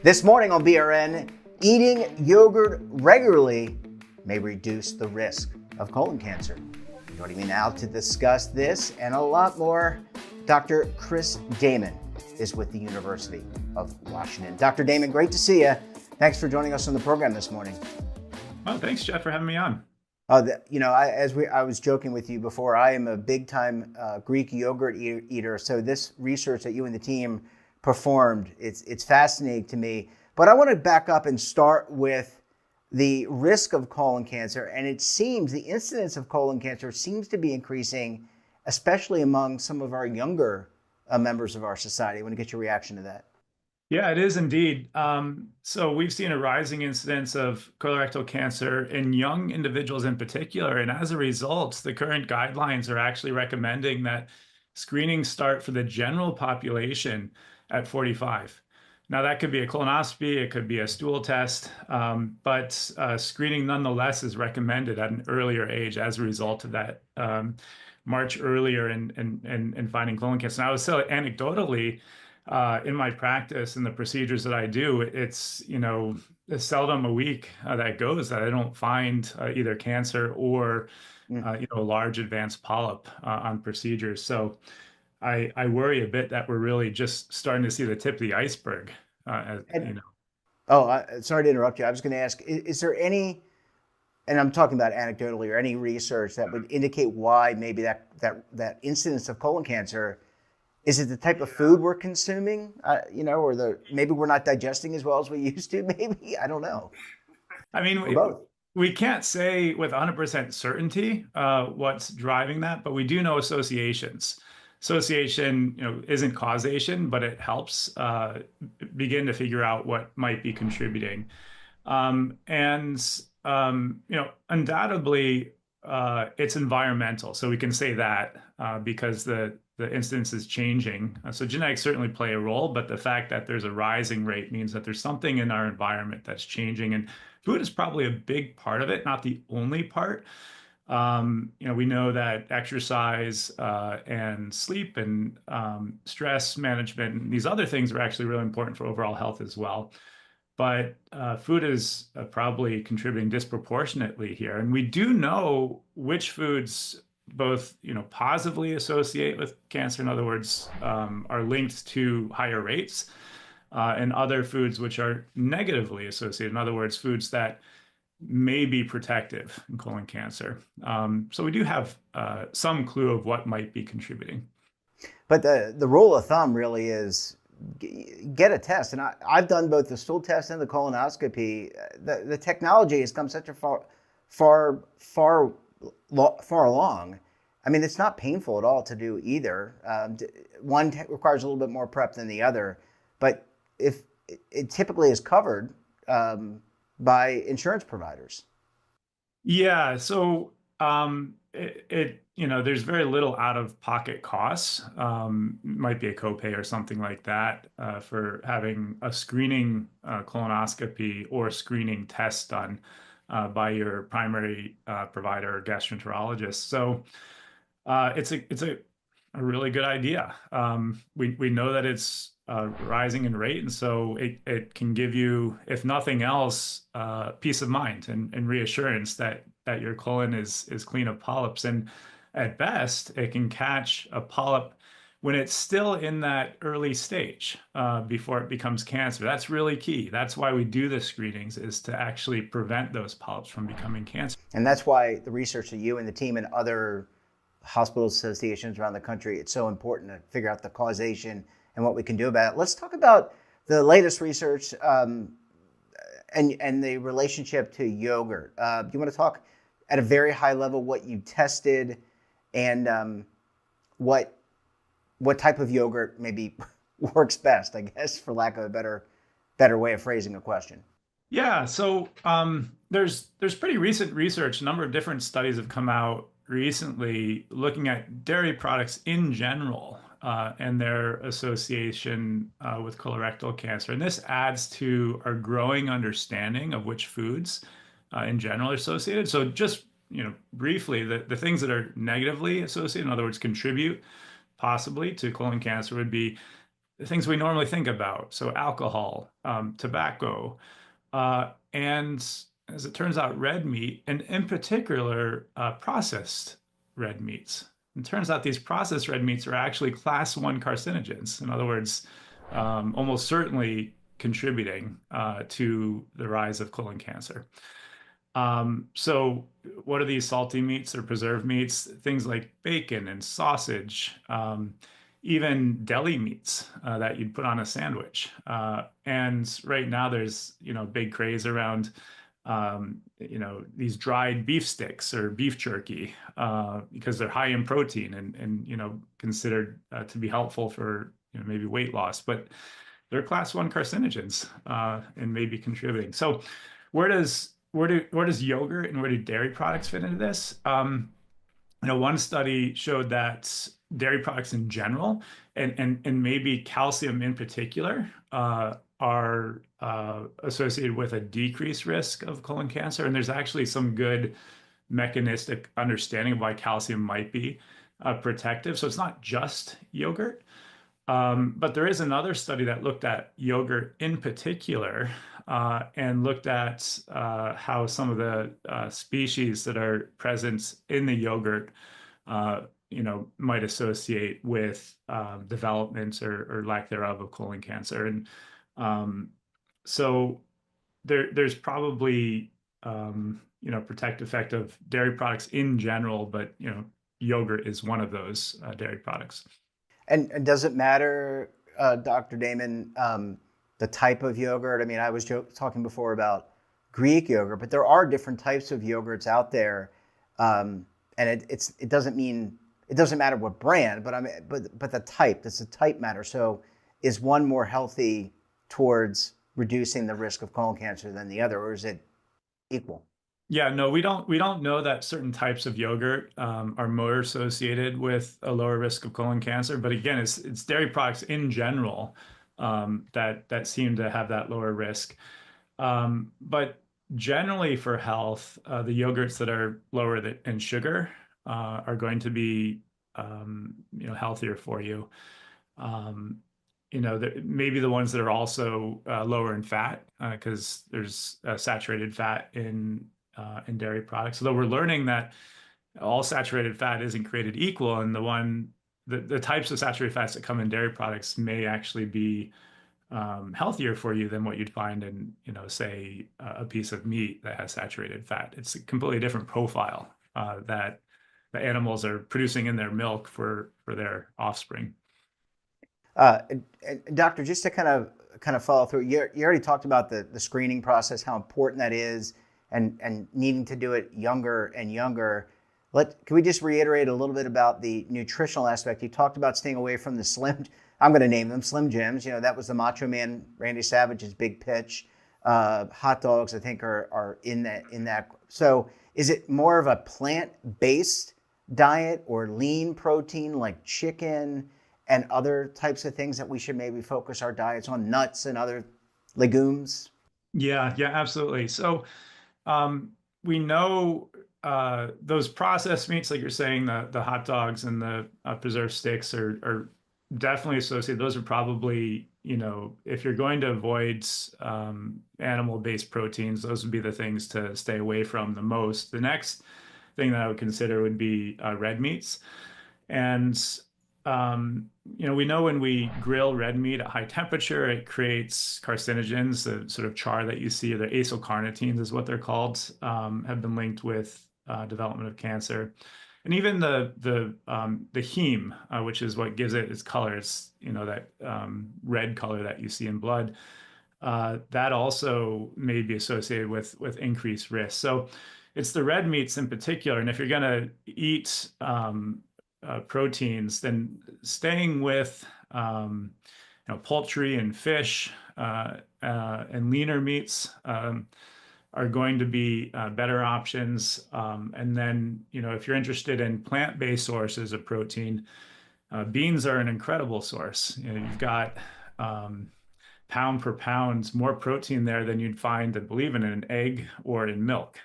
This morning on BRN, eating yogurt regularly may reduce the risk of colon cancer. Joining me now to discuss this and a lot more, Dr. Chris Damman is with the University of Washington. Dr. Damman, great to see you. Thanks for joining us on the program this morning. Well, thanks, Jeff, for having me on. I was joking with you before, I am a big-time Greek yogurt eater, so this research that you and the team performed, it's fascinating to me. But I want to back up and start with the risk of colon cancer, and it seems the incidence of colon cancer seems to be increasing, especially among some of our younger members of our society. I want to get your reaction to that. Yeah, it is indeed. So we've seen a rising incidence of colorectal cancer in young individuals in particular. And as a result, the current guidelines are actually recommending that screenings start for the general population at 45. Now, that could be a colonoscopy, it could be a stool test, but screening nonetheless is recommended at an earlier age as a result of that march earlier in finding colon cancer. And I would say anecdotally, in my practice and the procedures that I do, it's seldom a week that goes that I don't find either cancer or a large advanced polyp on procedures. So I worry a bit that we're really just starting to see the tip of the iceberg. Sorry to interrupt you. I was going to ask, is there any, and I'm talking about anecdotally, or any research that would indicate why maybe that incidence of colon cancer, is it the type of food we're consuming, or maybe we're not digesting as well as we used to, maybe? I don't know. I mean, we can't say with 100% certainty what's driving that, but we do know associations. Association, isn't causation, but it helps begin to figure out what might be contributing. Undoubtedly, it's environmental. So we can say that because the incidence is changing. So genetics certainly play a role, but the fact that there's a rising rate means that there's something in our environment that's changing. And food is probably a big part of it, not the only part. We know that exercise and sleep and stress management and these other things are actually really important for overall health as well. But food is probably contributing disproportionately here. And we do know which foods both, positively associate with cancer, in other words, are linked to higher rates, and other foods which are negatively associated, in other words, foods that may be protective in colon cancer. So we do have some clue of what might be contributing. But the rule of thumb really is get a test. And I've done both the stool test and the colonoscopy. The technology has come such a far along. I mean, it's not painful at all to do either. One requires a little bit more prep than the other, but if it typically is covered by insurance providers. Yeah, so there's very little out-of-pocket costs. Might be a copay or something like that for having a screening colonoscopy or screening test done by your primary provider or gastroenterologist. So it's a really good idea. We know that it's rising in rate, and so it can give you, if nothing else, peace of mind and reassurance that your colon is clean of polyps. And at best, it can catch a polyp when it's still in that early stage before it becomes cancer. That's really key. That's why we do the screenings, is to actually prevent those polyps from becoming cancer. And that's why the research that you and the team and other hospital associations around the country, it's so important to figure out the causation and what we can do about it. Let's talk about the latest research and the relationship to yogurt. Do you want to talk at a very high level what you tested and what type of yogurt maybe works best, I guess, for lack of a better way of phrasing a question? Yeah, so there's pretty recent research. A number of different studies have come out recently looking at dairy products in general and their association with colorectal cancer. And this adds to our growing understanding of which foods in general are associated. So just briefly, the things that are negatively associated, in other words, contribute possibly to colon cancer would be the things we normally think about. So alcohol, tobacco, and as it turns out, red meat, and in particular, processed red meats. It turns out these processed red meats are actually class one carcinogens. In other words, almost certainly contributing to the rise of colon cancer. So what are these salty meats or preserved meats? Things like bacon and sausage, even deli meats that you'd put on a sandwich. And right now there's, big craze around, these dried beef sticks or beef jerky because they're high in protein and considered to be helpful for, maybe weight loss. But they're class one carcinogens and may be contributing. So where does yogurt and where do dairy products fit into this? One study showed that dairy products in general and maybe calcium in particular are associated with a decreased risk of colon cancer. And there's actually some good mechanistic understanding of why calcium might be protective. So it's not just yogurt. But there is another study that looked at yogurt in particular and looked at how some of the species that are present in the yogurt, might associate with development or lack thereof of colon cancer. And so there's probably, protective effect of dairy products in general, but, yogurt is one of those dairy products. And does it matter, Dr. Damon, the type of yogurt? I mean, I was talking before about Greek yogurt, but there are different types of yogurts out there, and it doesn't matter what brand, but the type. Does the type matter? So, is one more healthy towards reducing the risk of colon cancer than the other, or is it equal? Yeah, no, we don't know that certain types of yogurt are more associated with a lower risk of colon cancer. But again, it's dairy products in general that seem to have that lower risk. But generally for health, the yogurts that are lower in sugar are going to be healthier for you. Um, maybe the ones that are also lower in fat because there's saturated fat in dairy products. Although we're learning that all saturated fat isn't created equal, and the types of saturated fats that come in dairy products may actually be healthier for you than what you'd find in, say, a piece of meat that has saturated fat. It's a completely different profile that the animals are producing in their milk for their offspring. Doctor, just to kind of follow through, you already talked about the screening process, how important that is, and needing to do it younger and younger. Can we just reiterate a little bit about the nutritional aspect? You talked about staying away from the slim. I'm going to name them Slim Jims. That was the Macho Man Randy Savage's big pitch. Hot dogs, I think, are in that. So, is it more of a plant-based diet or lean protein like chicken and other types of things that we should maybe focus our diets on, nuts and other legumes? Yeah, yeah, absolutely. So we know those processed meats, like you're saying, the hot dogs and the preserved sticks are definitely associated. Those are probably, if you're going to avoid animal-based proteins, those would be the things to stay away from the most. The next thing that I would consider would be red meats. And we know when we grill red meat at high temperature, it creates carcinogens. The sort of char that you see, the acylcarnitines is what they're called, have been linked with development of cancer. And even the heme, which is what gives it its colors, that red color that you see in blood, that also may be associated with increased risk. So it's the red meats in particular. And if you're going to eat proteins, then staying with poultry and fish and leaner meats are going to be better options. And then, if you're interested in plant-based sources of protein, beans are an incredible source. You've got pound per pound more protein there than you'd find, I believe, in an egg or in milk.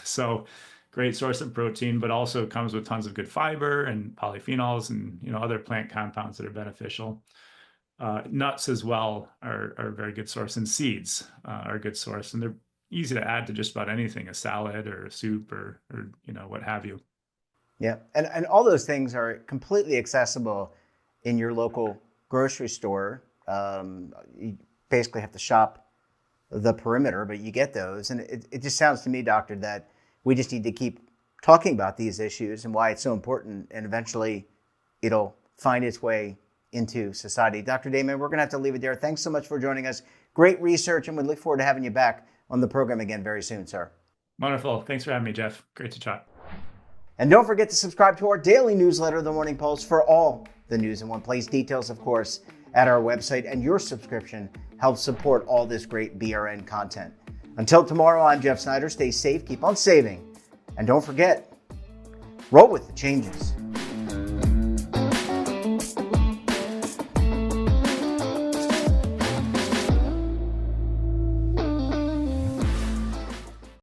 So great source of protein, but also comes with tons of good fiber and polyphenols and other plant compounds that are beneficial. Nuts as well are a very good source, and seeds are a good source, and they're easy to add to just about anything, a salad or a soup or what have you. Yeah, and all those things are completely accessible in your local grocery store. You basically have to shop the perimeter, but you get those. And it just sounds to me, doctor, that we just need to keep talking about these issues and why it's so important, and eventually it'll find its way into society. Dr. Damman, we're going to have to leave it there. Thanks so much for joining us. Great research, and we look forward to having you back on the program again very soon, sir. Wonderful. Thanks for having me, Jeff. Great to chat. And don't forget to subscribe to our daily newsletter, The Morning Pulse, for all the news in one place. Details, of course, at our website, and your subscription helps support all this great BRN content. Until tomorrow, I'm Jeff Snyder. Stay safe, keep on saving, and don't forget, roll with the changes.